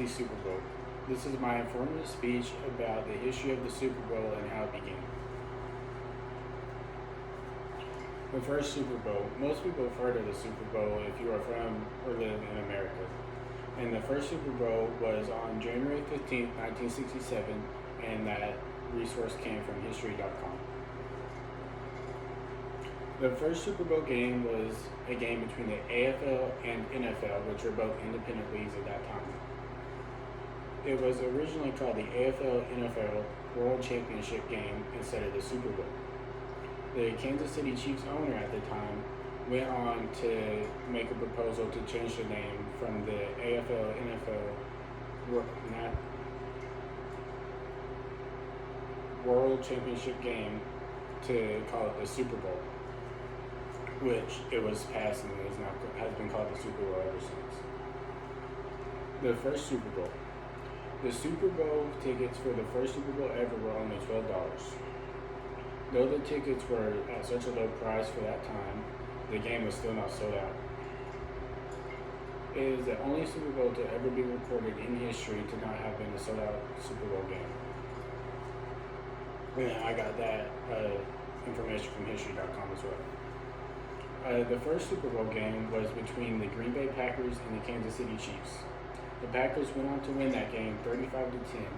the Super Bowl. This is my informative speech about the history of the Super Bowl and how it began. The first Super Bowl. Most people have heard of the Super Bowl if you are from or live in America. And the first Super Bowl was on January 15th, 1967, and that resource came from History.com. The first Super Bowl game was a game between the AFL and NFL, which were both independent leagues at that time. It was originally called the AFL-NFL World Championship game instead of the Super Bowl. The Kansas City Chiefs owner at the time went on to make a proposal to change the name from the AFL-NFL World Championship game to call it the Super Bowl, which it was passed and has been called the Super Bowl ever since. The first Super Bowl. The Super Bowl tickets for the first Super Bowl ever were only $12. Though the tickets were at such a low price for that time, the game was still not sold out. It is the only Super Bowl to ever be recorded in history to not have been a sold out Super Bowl game. And I got that information from History.com as well. The first Super Bowl game was between the Green Bay Packers and the Kansas City Chiefs. The Packers went on to win that game 35-10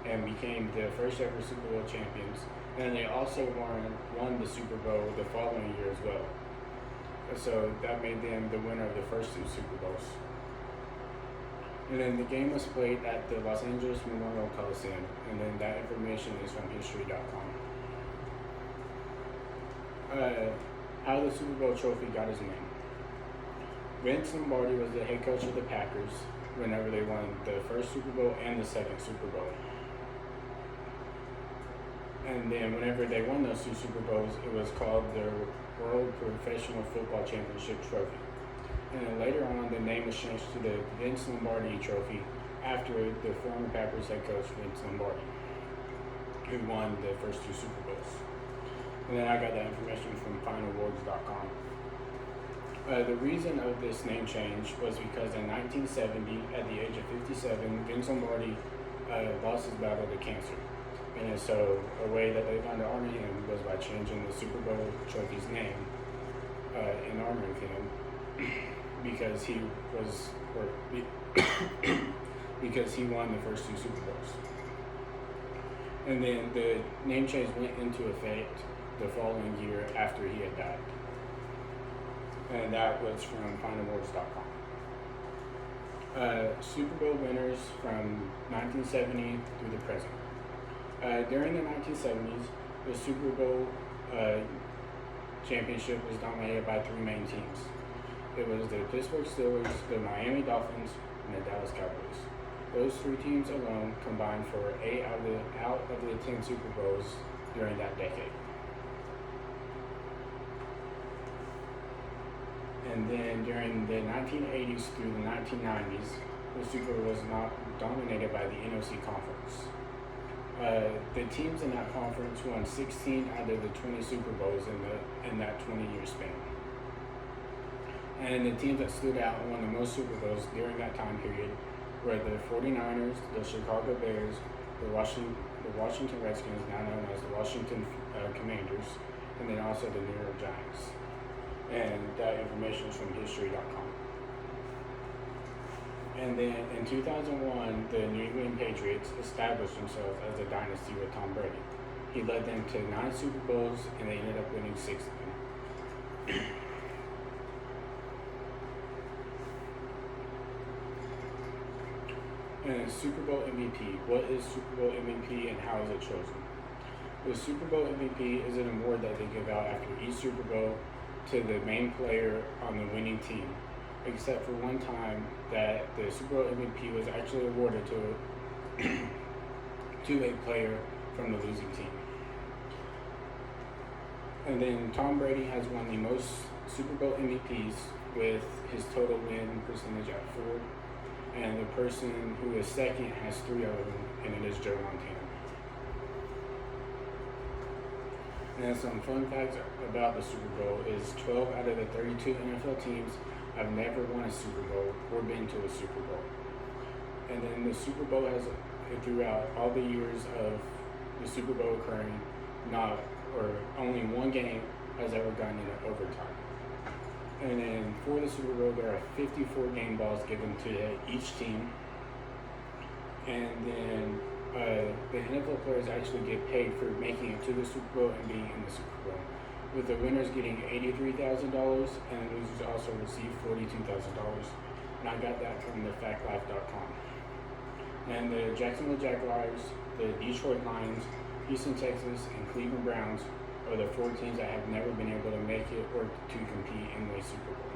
and became the first ever Super Bowl champions. And they also won the Super Bowl the following year as well. So that made them the winner of the first two Super Bowls. And then the game was played at the Los Angeles Memorial Coliseum, and then that information is from History.com. How the Super Bowl trophy got its name. Vince Lombardi was the head coach of the Packers whenever they won the first Super Bowl and the second Super Bowl. And then whenever they won those two Super Bowls, it was called the World Professional Football Championship Trophy. And then later on, the name was changed to the Vince Lombardi Trophy after the former Packers head coach Vince Lombardi, who won the first two Super Bowls. And then I got that information from FinalAwards.com. The reason of this name change was because in 1970, at the age of 57, Vince Lombardi lost his battle to cancer. And so a way that they found to honor him was by changing the Super Bowl trophy's name in honor of him because he won the first two Super Bowls. And then the name change went into effect the following year after he had died. And that was from FinalAwards.com. Super Bowl winners from 1970 through the present. During the 1970s, the Super Bowl championship was dominated by three main teams. It was the Pittsburgh Steelers, the Miami Dolphins, and the Dallas Cowboys. Those three teams alone combined for 8 out of the 10 Super Bowls during that decade. And then during the 1980s through the 1990s, the Super Bowl was not dominated by the NFC Conference. The teams in that conference won 16 out of the 20 Super Bowls in that 20-year span. And the teams that stood out and won the most Super Bowls during that time period were the 49ers, the Chicago Bears, the Washington Redskins, now known as the Washington Commanders, and then also the New York Giants. And that information is from History.com. And then in 2001, the New England Patriots established themselves as a dynasty with Tom Brady. He led them to 9 Super Bowls, and they ended up winning 6 of them. And Super Bowl MVP. What is Super Bowl MVP and how is it chosen? The Super Bowl MVP is an award that they give out after each Super Bowl to the main player on the winning team, except for one time that the Super Bowl MVP was actually awarded to a player from the losing team. And then Tom Brady has won the most Super Bowl MVPs with his total win percentage at 4. And the person who is second has 3 of them, and it is Joe Montana. And some fun facts about the Super Bowl is 12 out of the 32 NFL teams have never won a Super Bowl or been to a Super Bowl. And then the Super Bowl has, throughout all the years of the Super Bowl occurring, not or only one game has ever gone into overtime. And then for the Super Bowl, there are 54 game balls given to each team. And then the NFL players actually get paid for making it to the Super Bowl and being in the Super Bowl, with the winners getting $83,000 and the losers also receive $42,000. And I got that from the FactLife.com. And the Jacksonville Jaguars, the Detroit Lions, Houston Texans, and Cleveland Browns are the four teams that have never been able to make it or to compete in the Super Bowl.